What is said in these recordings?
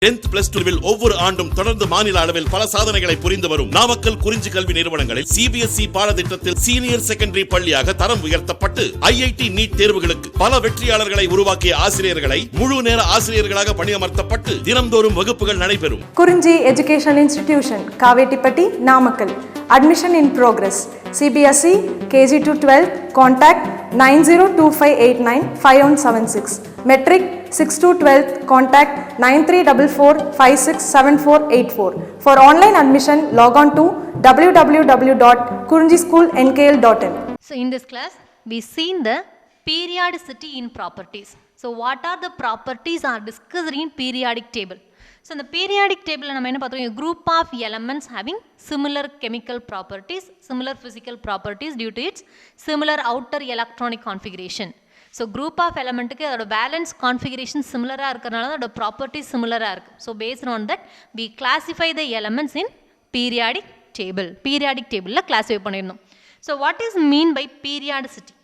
10th plus 2 will ஒவ்வொரு ஆண்டும் தொடர்ந்து மாநில அளவில் பல சாதனைகளை புரிந்து வரும் நாமக்கல் குறிஞ்சி கல்வி நிறுவனங்களில் சிபிஎஸ்இ பாடத்திட்டத்தில் சீனியர் செகண்டரி பள்ளியாக தரம் உயர்த்தப்பட்டு ஐஐடி நீட் தேர்வுகளுக்கு பல வெற்றியாளர்களை உருவாக்கிய ஆசிரியர்களை முழு நேர ஆசிரியர்களாக பணியமர்த்தப்பட்டு தினம்தோறும் வகுப்புகள் நடைபெறும். குறிஞ்சி education institution, Kavettipatti, Namakkal. Admission in progress. CBSE KG to 12. Contact 9025895176. Metric 6 to 12. Contact 9344567484. For online admission, log on to www.kurinjischoolnkl.in. So in this class, we seen the periodicity in properties. So what are the properties are discussed in periodic table? So in the periodic table, we have a group of elements having similar chemical properties, similar physical properties due to its similar outer electronic configuration. So group of element valence configuration similar, the properties similar. So based on that, we classify the elements in periodic table. Periodic table la classify. So what is mean by periodicity?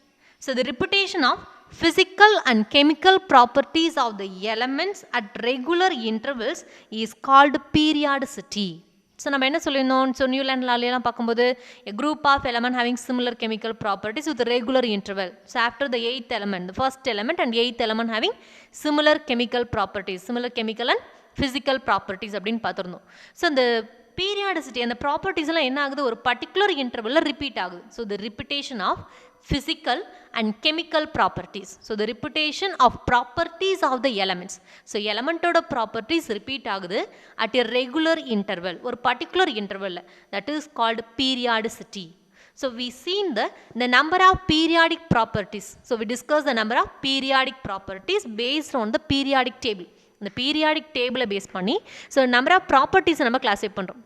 So the repetition of physical and chemical properties of the elements at regular intervals is called periodicity. So நம்ம என்ன சொல்லிருந்தோம்? So Newland law எல்லாம் பார்க்கும்போது a group of element having similar chemical properties with regular interval. So after the 8th element, the first element and 8th element having similar chemical properties, similar chemical and physical properties அப்படின்னு பார்த்திருந்தோம். So the periodicity and the properties எல்லாம் என்ன ஆகுது? ஒரு particular interval repeat ஆகுது. So the repetition of physical and chemical properties. So the repetition of properties of the elements. So element oda properties repeat ஆகுது at a regular interval, ஒரு particular interval, that is called periodicity. So we seen the number of periodic properties. So we discussed the number of periodic properties based on the periodic table. The periodic table base பண்ணி so number of properties நம்ம classify பண்றோம்.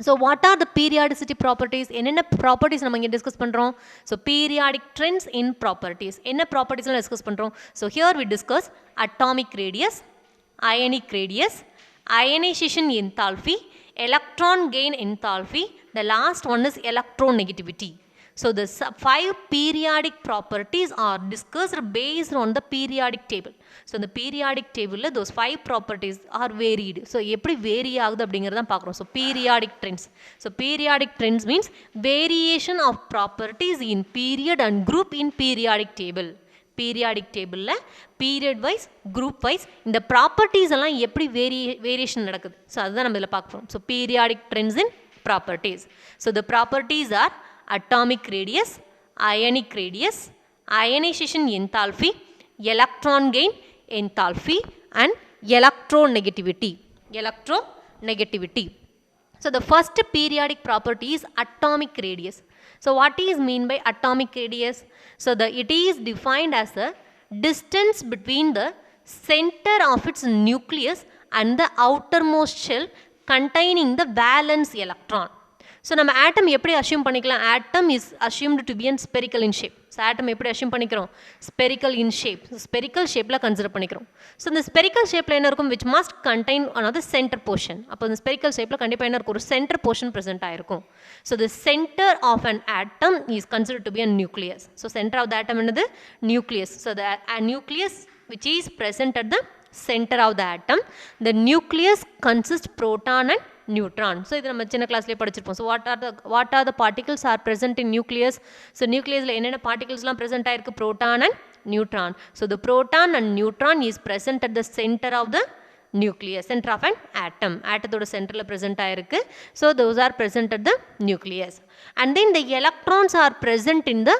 So what are the periodicity properties? என்னென்ன properties நம்ம இங்க discuss பண்றோம்? So periodic trends in properties. என்ன properties எல்லாம் discuss பண்றோம்? So here we discuss atomic radius, ionic radius, ionization enthalpy, electron gain enthalpy. The last one is electronegativity. So the 5 periodic properties are discussed based on the periodic table. So in the periodic table those 5 properties are varied. So எப்படி vary ஆகுது அப்படிங்கறத பார்க்கறோம். So periodic trends. So periodic trends means variation of properties in period and group in periodic table. Periodic table ல period wise, group wise இந்த properties எல்லாம் எப்படி variation நடக்குது. So அதுதான் நம்ம இதல பார்க்கறோம். So periodic trends in properties. So the properties are atomic radius, ionic radius, ionization enthalpy, electron gain enthalpy and electronegativity. Electronegativity. So the first periodic property is atomic radius. So what is mean by atomic radius? So it is defined as the distance between the center of its nucleus and the outermost shell containing the valence electron. So நம்ம atom எப்படி assume பண்ணிக்கலாம்? Atom is assumed to be spherical in shape. So atom எப்படி assume பண்ணிக்கிறோம்? Spherical in shape. So spherical shapeல consider பண்ணிக்கிறோம். So இந்த spherical shapeல என்ன இருக்கும்? Which must contain another center portion. அப்போ இந்த spherical shapeல கண்டிப்பா என்ன இருக்கும்? ஒரு center portion present ஆயிருக்கும். So the center of an atom is considered to be a nucleus. So center of the atom என்னது? Nucleus. So the nucleus which is present at the center of the atom. The nucleus consists proton and neutron. So இது நம்ம சின்ன கிளாஸ்லயே படிச்சிருப்போம். So what are the particles are present in nucleus? So nucleusல என்னென்ன particles எல்லாம் present ஆயிருக்கு? Proton and neutron. So the proton and neutron is present at the center of the nucleus, center of an atom. Atomோட centerல present ஆயிருக்கு. So those are present at the nucleus. And then the electrons are present in the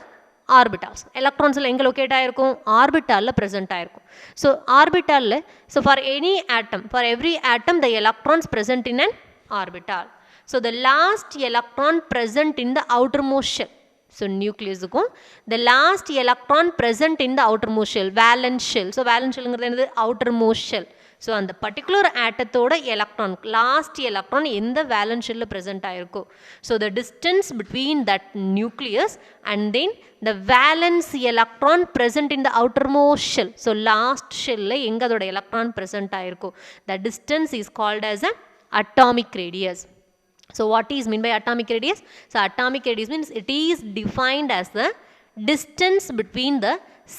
orbitals. Electrons எங்க locate ஆயிருக்கும்? Orbital present ஆயிருக்கும். So orbital so for any atom, for every atom the electrons present in an orbital. So the last electron present in the outermost shell. So nucleus the last electron present in the outermost shell, valence shell. So valence shell is outermost shell. So on the particular atomோட electron, last electron in the valence shell present ஆயிருக்கும். So the distance between that nucleus and then the valence electron present in the outermost shell. So last shell எங்க அதோட electron present ஆயிருக்கும். The distance is called as a atomic radius. So what is mean by atomic radius? So atomic radius means it is defined as the distance between the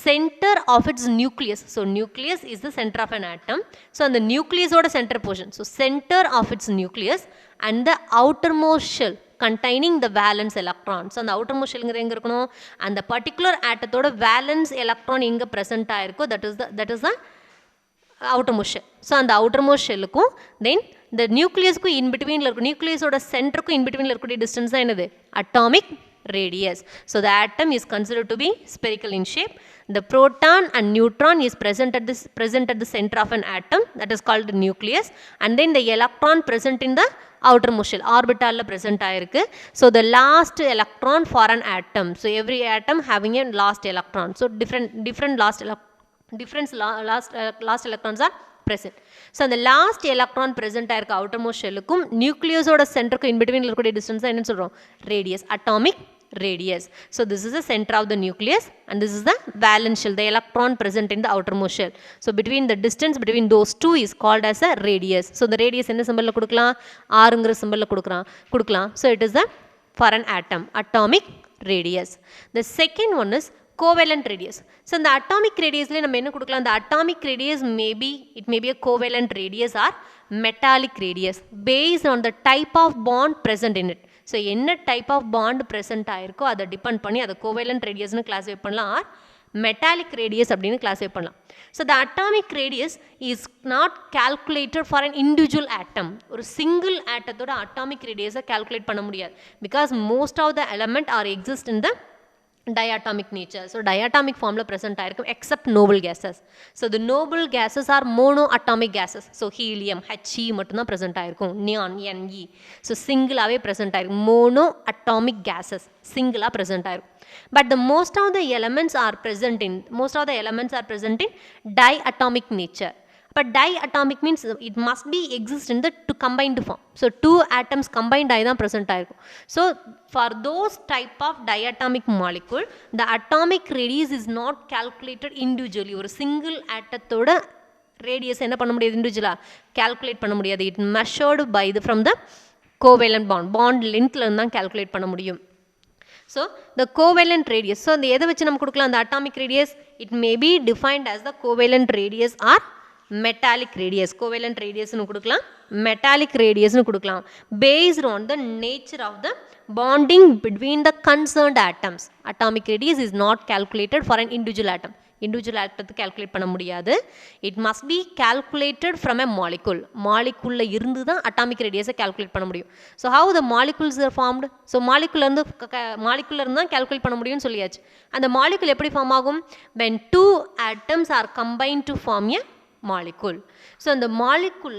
center of its nucleus. So nucleus is the center of an atom. So on the nucleus or center portion. So center of its nucleus and the outermost shell containing the valence electron. So the outermost shell எங்க இருக்கணும், and the particular atomோட valence electron எங்க present ஆயிருக்கோ, that is the outermost shell. So அந்த outermost shellக்கும் then the nucleusக்கும் in between இருக்கும், nucleusோட centerக்கும் in between இருக்கக்கூடிய distance தான் என்னது, atomic radius. So the atom is considered to be spherical in shape. The proton and neutron is present at the center of an atom, that is called the nucleus, and then the electron present in the outermost shell, orbital la present ஆயிருக்கு. So the last electron for an atom. So every atom having a last electron. So different last electrons are present. So the last electron present ஆயிருக்க outermost shellக்கும் nucleusோட centerக்கும் in between இருக்கக்கூடிய distance என்ன சொல்றோம், radius, atomic radius. So this is the center of the nucleus and this is the valence shell, the electron present in the outermost shell. So between the distance between those two is called as a radius. So the radius என்ன சிம்பல்ல கொடுக்கலாம், rங்கிற சிம்பல்ல கொடுக்கலாம். So it is the for an atom, atomic radius. The second one is covalent radius. So இந்த atomic radiusல நம்ம என்ன கொடுக்கலாம், the atomic radius it may be a covalent radius or metallic radius based on the type of bond present in it. So என்ன type of bond present ஆயிருக்கோ அதை depend பண்ணி அதை covalent radiusனு classify பண்ணலாம் or metallic radius அப்படின்னு classify பண்ணலாம். So the atomic radius is not calculated for an individual atom. ஒரு single atomத்தோட atomic radius calculate பண்ண முடியாது because most of the element are exist in the diatomic nature. So diatomic form la present ஆயிருக்கும் except noble gases. So the noble gases are monoatomic gases. So helium, He மட்டும் தான் present ஆயிருக்கும், neon, Ne. So single ஆவே present ஆயிருக்கும், monoatomic gases single ஆ present ஆயிருக்கும். But the most of the elements are present in diatomic nature. But diatomic means it must be exist in the two combined form. So two atoms combined ஆகி தான் present ஆயிருக்கும். So for those type of diatomic molecule, the atomic radius is not calculated individually. ஒரு single atomத்தோட radius என்ன பண்ண முடியாது, individually calculate பண்ண முடியாது. It measured by from the covalent bond lengthல இருந்து தான் calculate பண்ண முடியும். So the covalent radius. So இந்த எதை வச்சு நம்ம கொடுக்கலாம், the atomic radius, it may be defined as the covalent radius or metallic radius. Covalent radius nu kudukalam, metallic radius nu kudukalam based on the nature of the bonding between the concerned atoms. Atomic radius is not calculated for an individual atom. Individual atom calculate பண்ண முடியாது. It must be calculated from a molecule. Molecule ல இருந்து தான் atomic radius calculate பண்ண முடியும். So how the molecules are formed? So molecule இருந்து தான் calculate பண்ண முடியும்னு சொல்லியாச்சு. அந்த molecule எப்படி ஃபார்ம் ஆகும்? When two atoms are combined to form a molecule. So அந்த molecule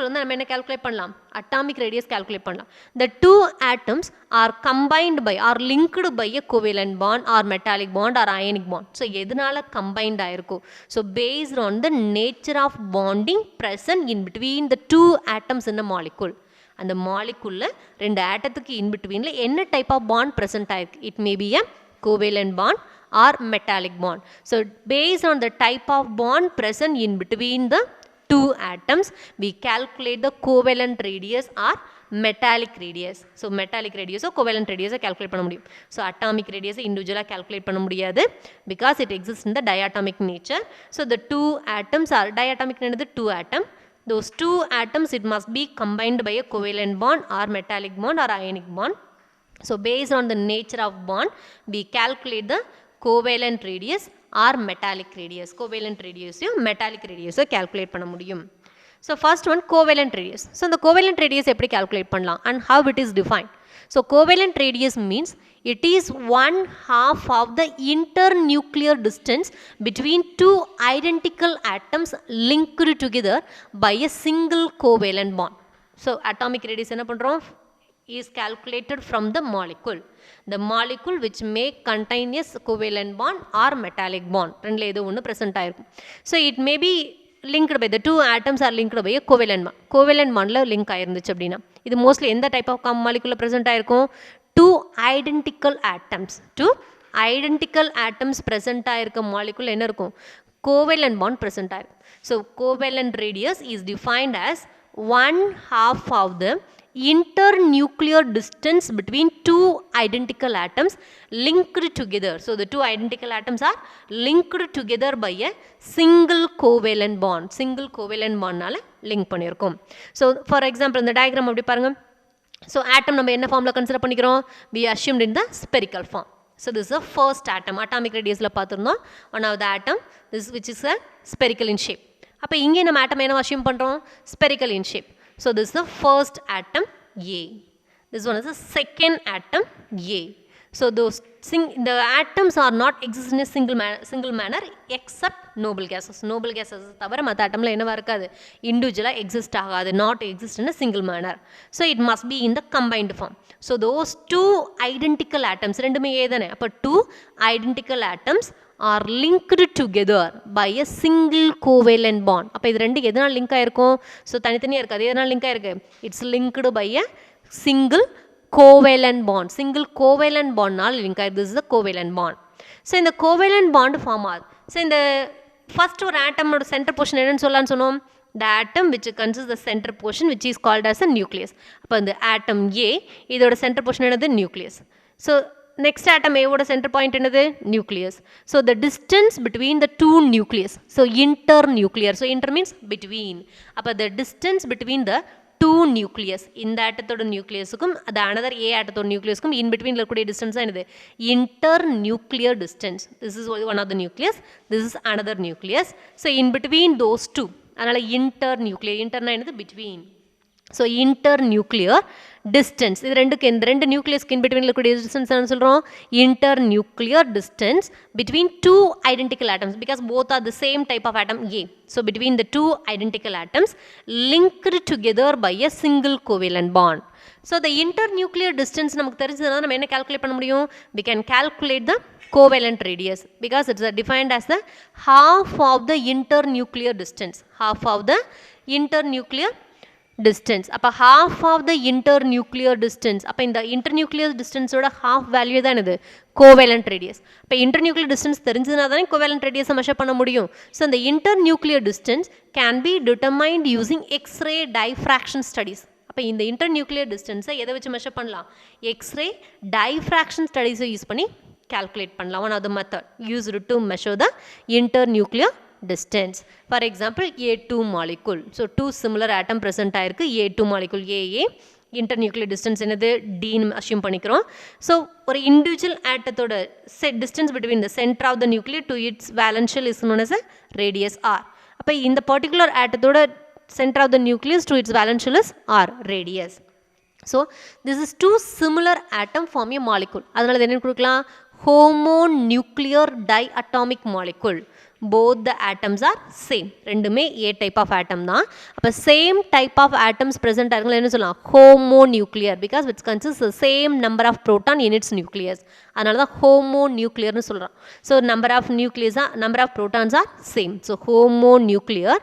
வந்து நம்ம என்ன calculate பண்ணலாம், atomic radius calculate பண்ணலாம். The two atoms are combined by or linked by a covalent bond or metallic bond or ionic bond. So எதனால combined ஆயிருக்கோ, so based on the nature of bonding present in between the two atoms in a molecule. அந்த molecule ரெண்டு ஆட்டத்துக்கு in between என்ன type of bond present ஆயிருக்கு, it may be a covalent bond or metallic bond. So based on the type of bond present in between the two atoms, we calculate the covalent radius or metallic radius. So metallic radius or covalent radius calculate பண்ண முடியும். So atomic radius individually calculate பண்ண முடியாது because it exists in the diatomic nature. So the two atoms are diatomic என்னது, two atom. Those two atoms it must be combined by a covalent bond or metallic bond or ionic bond. So based on the nature of bond, we calculate the covalent radius or metallic radius. Covalent radius metallic radius calculate பண்ண முடியும். So first one, covalent radius. So the covalent radius எப்படி calculate பண்ணலாம் and how it is defined. So covalent radius means it is 1/2 of the internuclear distance between two identical atoms linked together by a single covalent bond. So atomic radius என்ன பண்றோம், is calculated from the molecule. The molecule which may contain a covalent bond or metallic bond. ரெண்டுல ஏதோ ஒன்று present ஆயிருக்கும். So it may be linked by the two atoms are linked by a covalent bond. Covalent bondல link ஆயிருந்துச்சு அப்படின்னா இது mostly எந்த type of molecule present ஆயிருக்கும், two identical atoms present ஆயிருக்க molecule என்ன இருக்கும், covalent bond present ஆயிருக்கும். So covalent radius is defined as 1/2 of the internuclear distance between two identical atoms linked together. So the two identical atoms are linked together by a single covalent bond. Single covalent bond நால link பண்ணியிருக்கோம். So for example இந்த diagram அப்படி பாருங்க. So atom நம்ம என்ன ஃபார்ம்ல consider பண்ணிக்கிறோம்? We assumed in the spherical form. So this is the first atom. Atomic radiusல பார்த்திருந்தோம். One of the atom this which is a spherical in shape. அப்ப இங்கே நம்ம atom என்ன assume பண்றோம்? Spherical in shape. So this is the first atom A. This one is the second atom A. So the atoms are not exist in a single manner except noble gases. Noble gases தவிர மற்ற atomல என்னவா இருக்காது? Individually exist ஆகாது. Not exist in a single manner. So it must be in the combined form. So those two identical atoms ரெண்டுமே ஏதானே? அப்ப two identical atoms are linked together by a single covalent bond. அப்ப இது ரெண்டு எதனால் link ஆயிருக்கும்? So தனித்தனியாக இருக்காது. எதனால் லிங்க் ஆயிருக்கு? It's linked by a single covalent bond. Single covalent bond நாள் லிங்க் ஆயிருக்கு. This is the covalent bond. So இந்த covalent bond ஃபார்ம் ஆகுது. ஸோ இந்த ஃபர்ஸ்ட் ஒரு ஆட்டமோட சென்டர் போர்ஷன் என்னன்னு சொல்லலாம்னு சொன்னோம்? The atom which consists the center portion which is called as a nucleus. அப்போ இந்த atom A இதோட சென்டர் போர்ஷன் என்னது? nucleus. So next atom A ஓட center point என்னது? nucleus. So the distance between the two nucleus. So internuclear. So inter means between. அப்போ the distance between the two nucleus. இந்த ஆட்டத்தோட நியூக்ளியஸுக்கும் அது another A ஆட்டத்தோட நியூக்ளியஸுக்கும் in between இருக்கக்கூடிய distance என்னது? internuclear distance. This is one of the nucleus. This is another nucleus. So in between those two. அதனால internuclear. interனா என்னது? between. So internuclear distance. இது ரெண்டு நியூக்ளியஸ்க்கு in between இருக்கக்கூடிய distance என்ன சொல்றோம்? internuclear distance between two identical atoms because both are the same type of atom A. So between the two identical atoms linked together by a single covalent bond. So the internuclear distance நமக்கு தெரிஞ்சதுனா நம்ம என்ன calculate பண்ண முடியும்? We can calculate the covalent radius because it's defined as the half of the internuclear distance. Half of the internuclear distance. அப்போ half of the internuclear distance. அப்போ இந்த internuclear distance ஓட half value தான் இது covalent radius. இப்போ internuclear distance தெரிஞ்சதுனா தானே covalent radius measure பண்ண முடியும். So the internuclear distance can be determined using X-ray diffraction studies. அப்போ இந்த internuclear distance எதை வச்சு மெஷர் பண்ணலாம்? X-ray diffraction studies யூஸ் பண்ணி calculate பண்ணலாம். One of the method used to measure the internuclear distance. For example, A2 molecule. So two similar atom present ஆயிருக்கு. A2 molecule AA. Internuclear distance என்னது? D ன்னு assume பண்ணிக்கிறோம். So ஒரு individual atomத்தோட distance between the center of the nucleus to its valence shell is known as a radius R. அப்போ இந்த particular atomத்தோட center of the nucleus to its valence shell is R, radius. So this is two similar atom form a molecule. அதனால என்ன கொடுக்கலாம்? homonuclear diatomic molecule. Both the atoms are same. ரெண்டுமே A type of atom தான். அப்போ same type of atoms present ஆயிருங்களா என்ன சொல்லலாம்? homonuclear because it consists the same number of proton in its nucleus. அதனால தான் homonuclear னு சொல்கிறோம். So number of protons are same. So homonuclear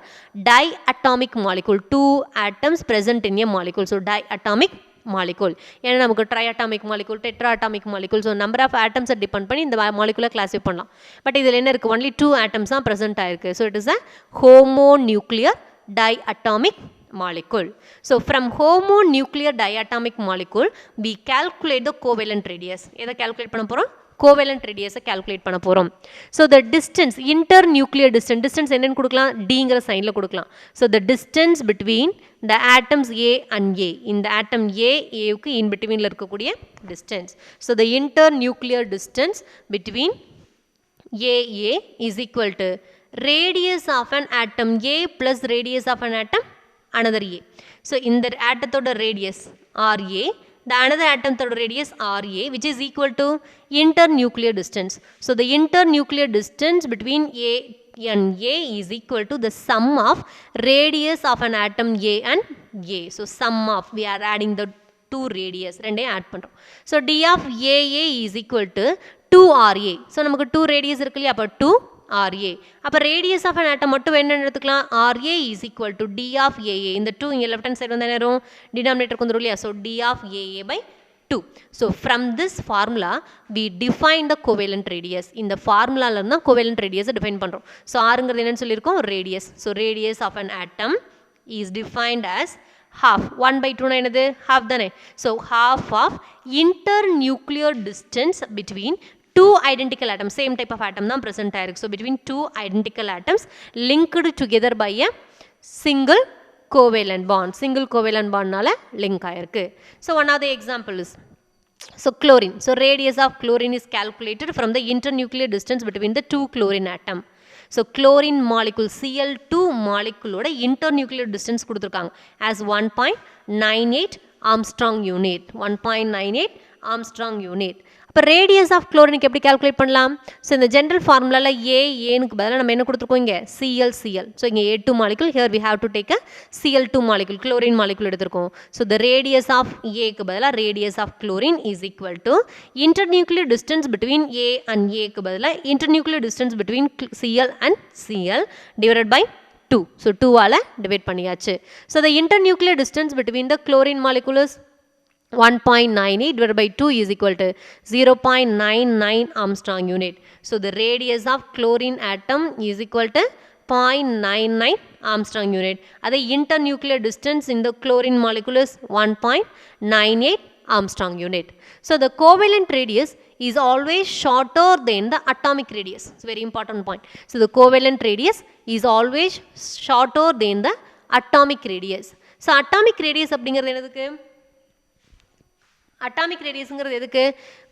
diatomic molecule. Two atoms present in a molecule. So diatomic molecule. ஏன்னா நமக்கு triatomic molecule, tetraatomic molecule. So number of atoms depend பண்ணி இந்த molecule classify பண்ணலாம். But இதில் என்ன இருக்கு? only two atoms தான் present ஆயிருக்கு. So it is a homonuclear diatomic molecule. So from homonuclear diatomic molecule we calculate the covalent radius. எதை calculate பண்ண போறோம்? covalent radius calculate பண்ண போறோம். So the distance, internuclear distance என்னன்னு கொடுக்கலாம்? Dங்கிற சைன்ல கொடுக்கலாம். So the distance between the atoms A and A. இந்த atom Aக்கு in betweenல இருக்கக்கூடிய distance. So the internuclear distance between AA is equal to radius of an atom A plus radius of an atom another A. So இந்த atomத்தோட radius RA, the another atom's radius RA, which is equal to internuclear distance. So the internuclear distance between A and A is equal to the sum of radius of an atom A and A. So sum of, we are adding the two radius, ரெண்டையும் add பண்றோம். So D of AA is equal to 2RA. So நமக்கு 2 radius இருக்கு இல்லையா? அப்போ 2RA. அப்போ radius of an atom மட்டும் என்னன்னு எடுத்துக்கலாம்? RA is equal to D of AA. இந்த 2 இங்கே left hand side வந்து என்ன வரும்? Denominator வந்துரும் இல்லையா? So D of AA by 2. So from this formula we define the covalent radius. இந்த formula ல இருந்தா covalent radius define பண்றோம். So Rங்கிறது என்னன்னு சொல்லியிருக்கோம்? Radius. So radius of an atom is defined as half 1 by 2 என்னது half தானே. So half of internuclear distance between two identical atoms, same type of atom தான் present ஆயிருக்கு. So between two identical atoms linked together by a single covalent bond. Single covalent bond நால link ஆயிருக்கு. So one of the example is so chlorine. So radius of chlorine is calculated from the internuclear distance between the two chlorine atom. So chlorine molecule Cl2 molecule ஓட internuclear distance கொடுத்திருக்காங்க as 1.98 Armstrong unit. 1.98 Armstrong unit. அப்போ radius of குளோரினுக்கு எப்படி calculate பண்ணலாம்? So இந்த general ஃபார்முலாவில் ஏனுக்கு பதிலாக நம்ம என்ன கொடுத்துருக்கோம் இங்கே Cl. ஸோ இங்கே A2 molecule, here we have to take a Cl2 molecule, chlorine molecule எடுத்திருக்கோம். ஸோ த ரேடியஸ் ஆஃப் ஏக்கு பதிலாக radius of chlorine is equal to internuclear distance between A and ஏக்கு பதிலாக internuclear distance between Cl and Cl divided by 2. So 2ஆல் divide பண்ணியாச்சு. So the internuclear distance between the chlorine molecule is 1.98 divided by 2 is equal to 0.99 Armstrong unit. So the radius of chlorine atom is equal to 0.99 Armstrong unit. The internuclear distance in the chlorine molecule is 1.98 Armstrong unit. So the covalent radius is always shorter than the atomic radius. It's a very important point. So the covalent radius is always shorter than the atomic radius. So atomic radius அப்படிங்கிறது என்னதுக்கு? Atomic ரேடியஸுங்கிறது எதுக்கு?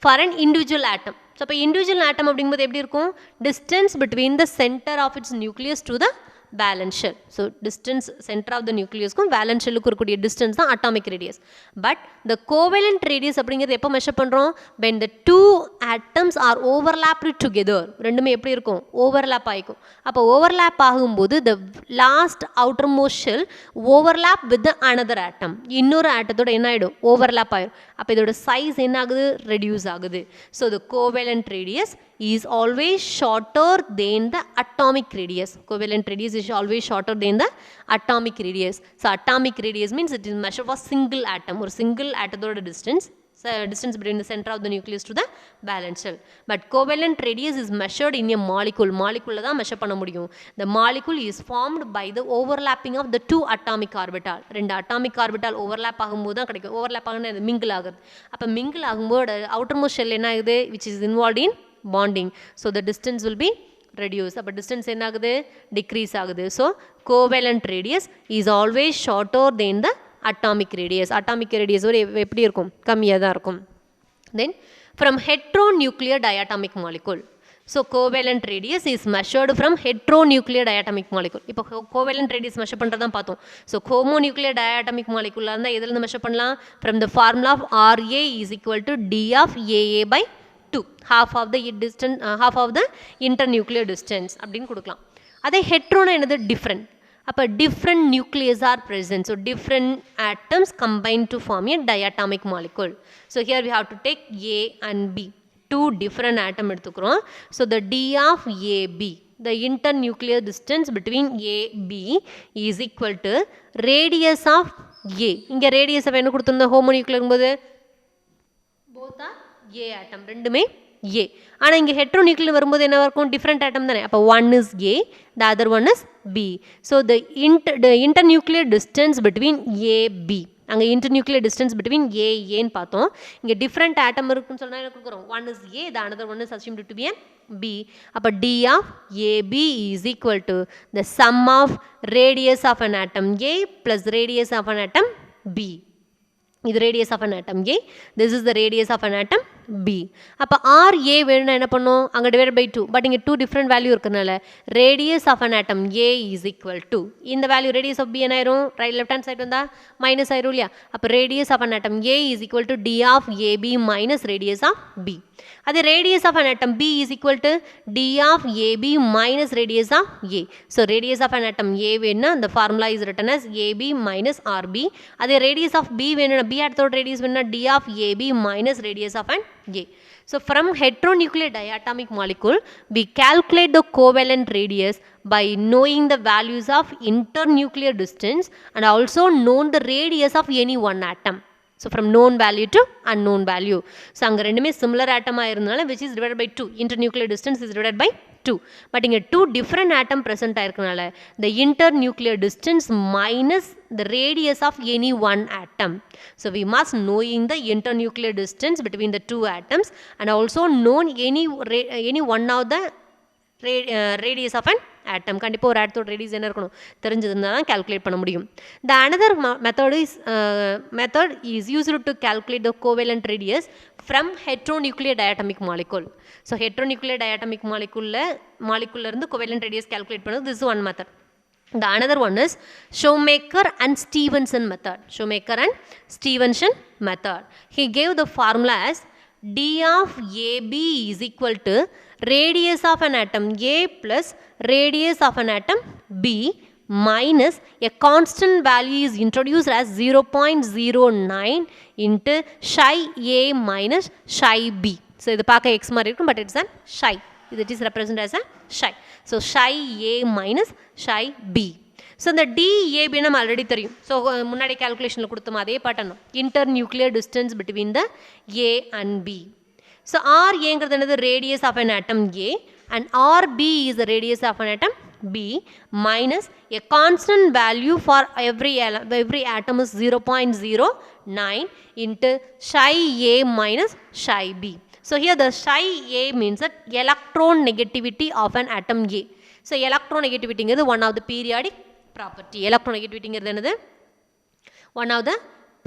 For an individual atom. So இப்போ individual atom அப்படிங்கும்போது எப்படி இருக்கும்? Distance between the centre of its nucleus to the valence shell. So distance centre of the நியூக்ளியஸ்க்கும் valence ஷெல்லுக்கு இருக்கக்கூடிய டிஸ்டன்ஸ் தான் atomic radius. But the covalent radius அப்படிங்கிறது எப்போ மெஷர் பண்ணுறோம்? When the two atoms are overlapped together. ரெண்டுமே எப்படி இருக்கும்? ஓவர்லாப் ஆகிக்கும். அப்போ ஓவர்லாப் ஆகும்போது the last outermost shell overlap with the another ஆட்டம். இன்னொரு ஆட்டத்தோட என்ன ஆகிடும்? ஓவர்லாப் ஆகிடும். அப்போ இதோட சைஸ் என்ன ஆகுது? ரெடியூஸ் ஆகுது. So the covalent radius is always shorter than the atomic radius. Covalent radius is always shorter than the atomic radius. So atomic radius means it is measured for single atom or single atom distance. So distance between the center of the nucleus to the valence shell. But covalent radius is measured in a molecule. Molecule da measure panna mudiyum. The molecule is formed by the overlapping of the two atomic orbital. Rendu atomic orbital overlap ஆகும்போது தான் கிடைக்கும். overlap ஆகுனா mingle ஆகுது. அப்ப mingle ஆகும்போது outermost shell என்ன ஆகுது? which is involved in bonding. So the distance will be reduced. அப்ப distance என்ன ஆகுது? decrease ஆகுது. So covalent radius is always shorter than the atomic radius. Atomic radius ஒரு எப்படி இருக்கும்? கம்மியாக தான் இருக்கும். Then from heteronuclear diatomic molecule. So covalent radius is measured from heteronuclear diatomic molecule. இப்போ covalent radius measure பண்ணுறதான் பார்த்தோம். So homonuclear diatomic molecule இருந்தால் எதிலிருந்து measure பண்ணலாம்? From the formula of Ra is equal to D of AA by 2. Half of the distance, half of the internuclear distance அப்படின்னு கொடுக்கலாம். அதே heteroனா என்னது? different. அப்போ different nucleus are present. So different atoms combine to form a diatomic molecule. So here we have to take A and B. Two different atom எடுத்துக்கிறோம். So the D of AB, the internuclear distance between AB is equal to radius of A. இங்கே radius என்ன கொடுத்துருந்தோம்? homonuclear போது both are A atom. ரெண்டுமே A. ஆனால் இங்கே heteronuclear வரும்போது என்ன இருக்கும்? different atom தானே. அப்போ one is A, the other one is B. So the internuclear distance between AB, அங்கே internuclear distance between A, ஏன்னு பார்த்தோம். இங்கே different atom இருக்குன்னு சொன்னால் என்ன கொடுக்குறோம்? one is A, the another one is assumed to be an B. அப்போ D of AB is equal to the sum of radius of an atom A plus radius of an atom B. இது radius of an atom A, this is the radius of an atom B. அப்போ RA வேணும்னா என்ன பண்ணும்? அங்கே divided by 2. But இங்கே 2 different value இருக்கிறனால radius of an atom A is equal to, இந்த value radius of B என்ன ஆயிரும்? right left hand side வந்தா minus ஆயிரும் இல்லையா? அப்போ radius of an atom A is equal to D of AB minus radius of B. அதே radius of an atom B is equal to D of AB minus radius of A. So radius of an atom A வேணும்னா the formula is written as AB minus RB. அதே radius of B வேணும்னா B அடுத்தோட radius வேணும்னா D of AB minus radius of an A. So from heteronuclear diatomic molecule, we calculate the covalent radius by knowing the values of internuclear distance and also known the radius of any one atom. So from known value to unknown value. So அங்கே ரெண்டுமே similar atom ஆயிருந்தனால which is divided by 2. Internuclear distance is divided by 2. But இங்கே 2 different atom present ஆயிருக்கனால the internuclear distance minus the radius of any one atom. So we must knowing the internuclear distance between the two atoms and also known any one of the radius of an atom. கண்டிப்பாக ஒரு ஆட்டத்தோட radius என்ன இருக்கணும் தெரிஞ்சதுன்னா தான் calculate பண்ண முடியும். The another method is used to calculate the covalent radius from heteronuclear diatomic molecule. So heteronuclear diatomic molecule இருந்து covalent radius calculate பண்ணது. This is one method. The another one is Shoemaker and Stevenson method. Shoemaker and Stevenson method. He gave the formula as d of AB is equal to radius of an atom A plus radius of an atom B minus a constant value is introduced as 0.09 into psi A minus psi B. So இது பார்க்க x மாதிரி இருக்கும், but it's an psi. It is represented as a psi. So psi A minus psi B. So the DAB நம்ம already தெரியும். So முன்னாடி கேல்குலேஷனில் கொடுத்தோம் அதே பாட்டணும். Internuclear distance between the A and B. So RAங்கிறது என்னது radius of an atom A and RB is the radius of an atom B minus a constant value for every atom is 0.09 into psi A minus psi B. So here the psi A means that electron negativity of an atom A. So electronegativity is one of the periodic property. Electronegativity is one of the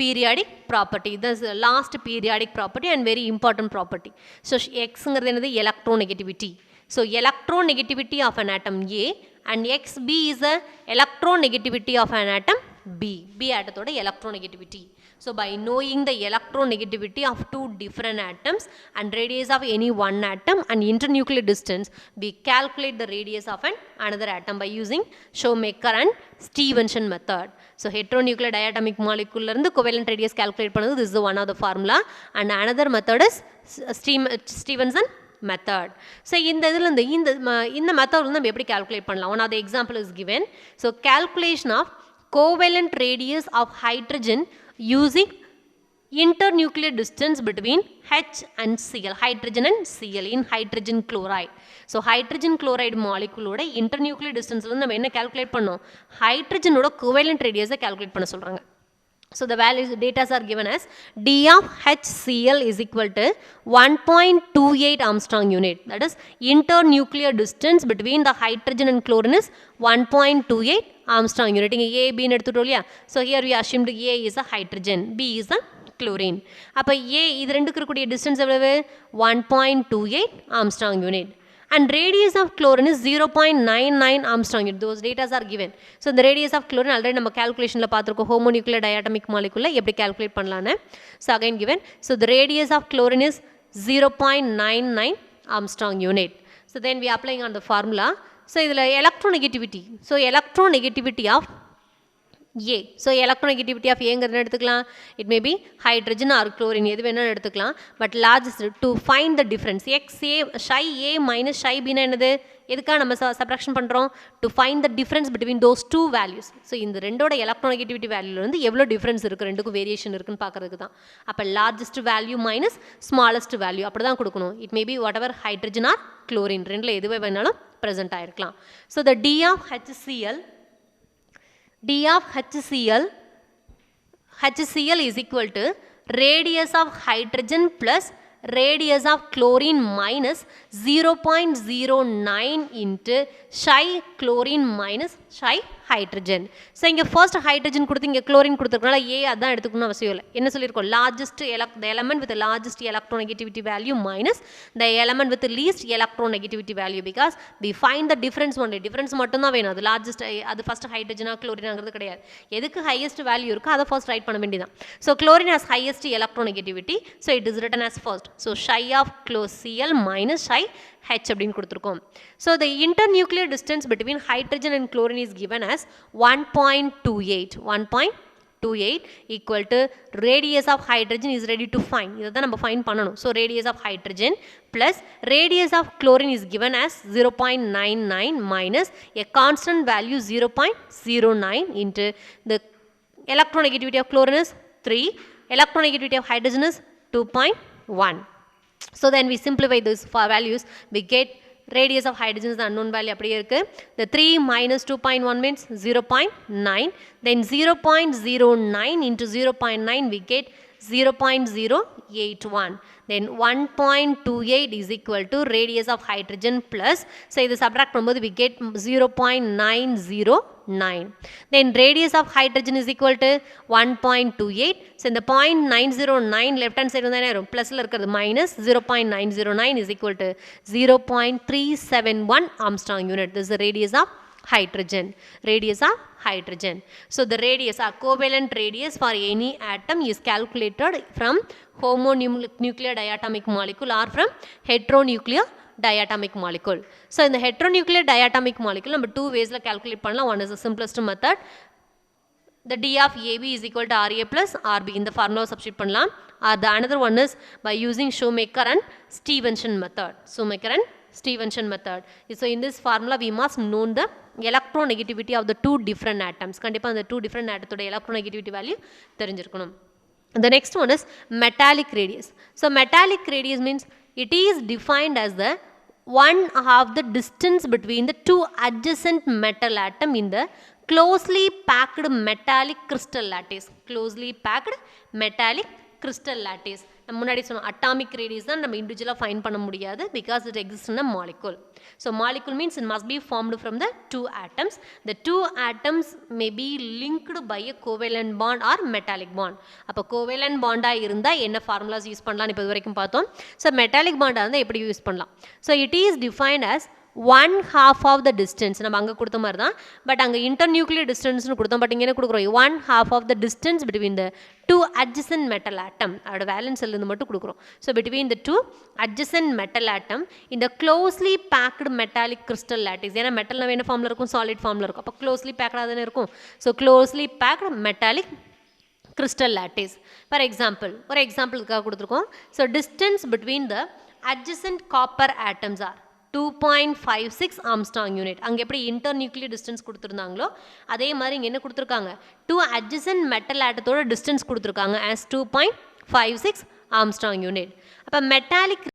periodic property. This is the last periodic property and very important property. So X is the electronegativity. So electronegativity of an atom A and XB is the electronegativity of an atom B. B atom electronegativity. So by knowing the electronegativity of two different atoms and radius of any one atom and internuclear distance, we calculate the radius of another atom by using Shoemaker and Stevenson method. So heteronuclear diatomic molecule irundhu covalent radius calculate pannadhu, this is the one of the formula, and another method is Stevenson method. So இந்த method நம்ம எப்படி calculate பண்ணலாம்? One of the example is given. So calculation of covalent radius of hydrogen using internuclear distance between H and Cl, hydrogen and Cl in hydrogen chloride. So hydrogen chloride molecule ஓட internuclear distance நம்ம என்ன calculate பண்ணோம்? hydrogen ஓட covalent radius calculate பண்ண சொல்றாங்க. So the values, data are given as d of HCl is equal to 1.28 Armstrong unit. That is internuclear distance between the hydrogen and chlorine is 1.28 Armstrong unit. A, B எடுத்துட்டோம். So here we assumed A is a hydrogen, B is a chlorine. அப்போ A இது ரெண்டுக்கு இருக்கக்கூடிய distance எவ்வளவு? 1.28 Armstrong unit. And radius of chlorine is 0.99 Armstrong unit. Those data are given. So the radius of chlorine already நம்ம calculation பார்த்திருக்கோம். homonuclear diatomic molecule எப்படி calculate பண்ணலான்னு. So again given. So the radius of chlorine is 0.99 Armstrong unit. So then we applying on the formula. So இதில் electronegativity. So electronegativity of A. So electronegativity of A எடுத்துக்கலாம். It may be hydrogen or chlorine எது வேணாலும் எடுத்துக்கலாம். But largest to find the difference. Psi A minus psi B என்னது? எதுக்காக நம்ம subtraction பண்ணுறோம்? To find the difference between those two values. So இந்த ரெண்டோட electronegativity value வந்து எவ்வளோ difference இருக்குது, ரெண்டுக்கும் வேரியேஷன் இருக்குன்னு பார்க்கறதுக்கு தான். அப்போ largest value minus smallest value அப்படி தான் கொடுக்கணும். It may be whatever hydrogen or chlorine ரெண்டில் எதுவே வேணாலும் present ஆயிருக்கலாம். So the d of HCl is equal to radius of hydrogen plus radius of chlorine minus 0.09 into psi chlorine minus psi hydrogen. So இங்கே first hydrogen கொடுத்து இங்கே chlorine கொடுத்துருக்கனால A அதான் எடுத்துக்கணும் அவசியம் இல்லை. என்ன சொல்லியிருக்கோம்? largest the element with the largest electronegativity value minus the element with the least electronegativity value, because we find the difference only. difference மட்டும்தான் வேணும். அது largest அது first hydrogen chlorine ஆங்கிறது கிடையாது. எதுக்கு highest value இருக்கோ அதை first write பண்ண வேண்டியதான். So chlorine has highest electronegativity, so it is written as first. So psi of Cl minus psi H அப்படின்னு கொடுத்துருக்கோம். So the internuclear distance between hydrogen and chlorine is given as 1.28 equal to radius of hydrogen is ready to find. இதை தான் நம்ம find பண்ணணும். So radius of hydrogen plus radius of chlorine is given as 0.99 minus a constant value 0.09 into the electronegativity of chlorine is 3, electronegativity of hydrogen is 2.1. So then we simplify these values, we get radius of hydrogen is the unknown value அப்படியே இருக்கு. The 3 minus 2.1 means 0.9. Then 0.09 into 0.9 we get 0.081. Then 1.28 is equal to radius of hydrogen plus, so இது subtract பண்ணும்போது we get 0.909. Then radius of hydrogen is equal to 1.28. So இந்த 0.909 left hand side வந்து என்ன வரும், plusல இருக்கிறது minus 0.909 is equal to 0.371 Armstrong unit. This is the radius of hydrogen. Radius of hydrogen. So the radius, our covalent radius for any atom is calculated from homonuclear diatomic molecule or from heteronuclear diatomic molecule. So in the heteronuclear diatomic molecule, number two ways la calculate பண்ணலாம். One is the simplest method. The D of AB is equal to RA plus RB. In the formula substitute பண்ணலாம். Or the another one is by using Shoemaker and Stevenson method. Shoemaker and Stevenson method. So in this formula we must know the electronegativity of the two different atoms. கண்டிப்பா அந்த two different atomோட electronegativity value தெரிஞ்சிருக்கணும். The next one is metallic radius. So metallic radius means it is defined as the one half the distance between the two adjacent metal atom in the closely packed metallic crystal lattice. Closely packed metallic crystal lattice. நம்ம முன்னாடி சொன்னோம் atomic radius தான் நம்ம இண்டிவிஜுவலாக find பண்ண முடியாது because it exists in a molecule. So molecule means it must be formed from the two atoms. The two atoms may be linked by a covalent bond or metallic bond. அப்போ covalent bond-ஆ இருந்தால் என்ன formulas use பண்ணலாம்னு இப்போ இது வரைக்கும் பார்த்தோம். So metallic bond-ஆ இருந்தால் எப்படி யூஸ் பண்ணலாம். So it is defined as one half of the distance. நம்ம அங்கே கொடுத்த மாதிரி தான், பட் அங்கே internuclear distanceனு கொடுத்தோம், பட் இங்கே என்ன கொடுக்குறோம், one half of the distance between the two adjacent metal atom. அதோட வேலன்ஸ் இருந்து மட்டும் கொடுக்குறோம். So between the two adjacent metal atom in the closely packed metallic crystal lattice. ஏன்னா மெட்டல் நம்ம என்ன ஃபார்மில் இருக்கும், சாலிட் ஃபார்மில் இருக்கும், அப்போ க்ளோஸ்லி பேக்டாக தானே இருக்கும். So closely packed metallic crystal lattice. For example, ஒரு எக்ஸாம்பிளுக்காக கொடுத்துருக்கோம். So distance between the adjacent copper atoms are 2.56 Armstrong unit. அங்கே எப்படி இன்டர்நியூக்ளியர் டிஸ்டன்ஸ் கொடுத்துருந்தாங்களோ அதே மாதிரி இங்கே என்ன கொடுத்துருக்காங்க, டூ அட்ஜசன்ட் மெட்டல் ஆட்டத்தோட டிஸ்டன்ஸ் கொடுத்துருக்காங்க as 2.56 Armstrong unit. அப்போ metallic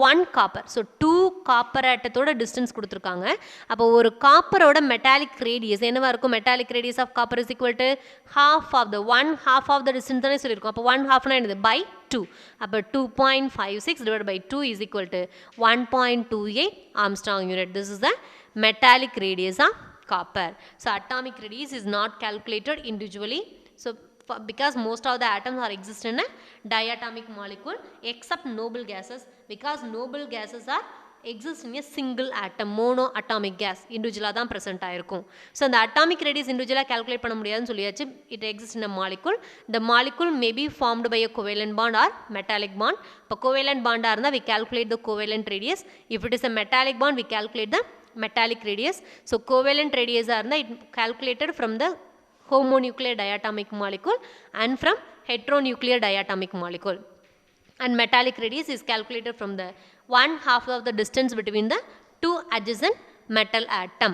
one copper, so two copper ஆட்டத்தோட டிஸ்டன்ஸ் கொடுத்துருக்காங்க. அப்போ ஒரு காப்பரோட மெட்டாலிக் ரேடியஸ் என்னவா இருக்கும், metallic radius of copper is equal to half of the distance தானே சொல்லியிருக்கோம். அப்போ 1/2 என்னது by 2. அப்போ 2.56 divided by 2 is equal to 1.28 Armstrong unit. This is the metallic radius of copper. So atomic radius is not calculated individually. So because most of the atoms are exist in a diatomic molecule except noble gases, because noble gases are exist in a single atom, mono atomic gas, individual தான் present ஆயிருக்கும். So the atomic radius individual calculate பண்ண முடியாதுன்னு சொல்லியாச்சு. It exists in a molecule. The molecule may be formed by a covalent bond or metallic bond. இப்போ covalent bond இருந்தா we calculate the covalent radius. If it is a metallic bond we calculate the metallic radius. So covalent radius இருந்தா it calculated from the homonuclear diatomic molecule and from heteronuclear diatomic molecule. And metallic radius is calculated from the 1/2 of the distance between the two adjacent metal atom.